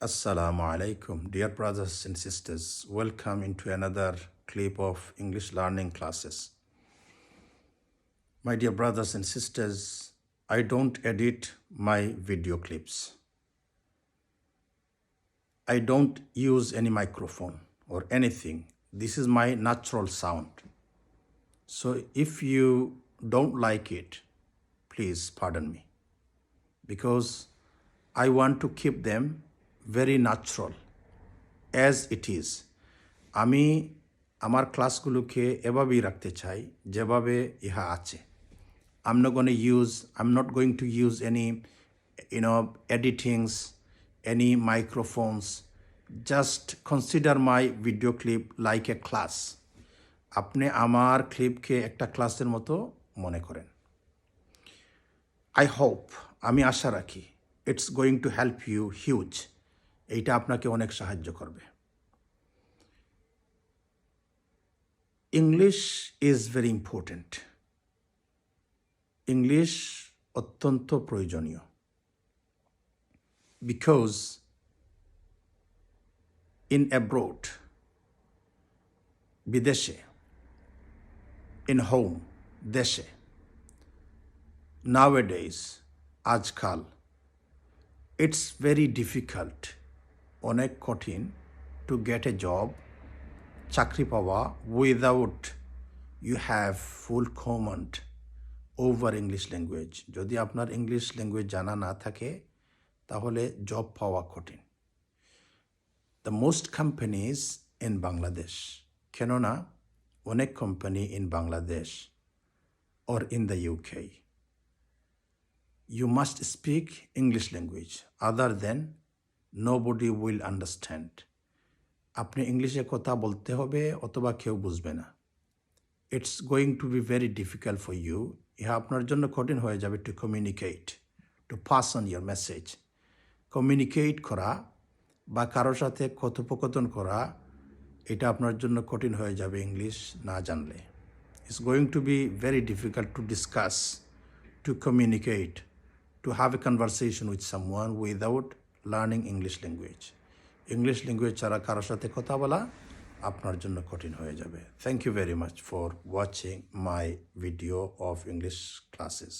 Assalamu alaikum, dear brothers and sisters. Welcome into another clip of English learning classes. My dear brothers and sisters, I don't edit my video clips. I don't use any microphone or anything. This is my natural sound. So if you don't like it, please pardon me, because I want to keep them very natural as it is. আমি আমার ক্লাসগুলোকে এভাবেই রাখতে চাই যেভাবে ইহা আছে। I'm not going to use any editings, any microphones. Just consider my video clip like a class. আপনি আমার ক্লিপকে একটা ক্লাসের মতো মনে করেন। I hope, আমি আশা রাখি, it's going to help you huge. এইটা আপনাকে অনেক সাহায্য করবে। English is very important. English অত্যন্ত প্রয়োজনীয়। Because in abroad, বিদেশে, in home, দেশে, nowadays, আজকাল, it's very difficult, অনেক কঠিন to get a job, চাকরি পাওয়া without you have full command over English language. যদি আপনার ইংলিশ ল্যাঙ্গুয়েজ জানা না থাকে তাহলে জব পাওয়া কঠিন। The most companies in Bangladesh, কেননা অনেক company in Bangladesh or in the UK, you must speak English language, other than nobody will understand. আপনি ইংলিশে কথা বলতে হবে অথবা কেউ বুঝবে না। It's going to be very difficult for you. ইহা আপনার জন্য কঠিন হয়ে যাবে to communicate, to pass on your message. Communicate করা বা কারোর সাথে কথোপকথন করা, এটা আপনার জন্য কঠিন হয়ে যাবে ইংলিশ না জানলে। It's going to be very difficult to discuss, to communicate, to have a conversation with someone without learning English language. English language ছাড়া কারোর সাথে কথা বলা আপনার জন্য কঠিন হয়ে যাবে। Thank you very much for watching my video of English classes.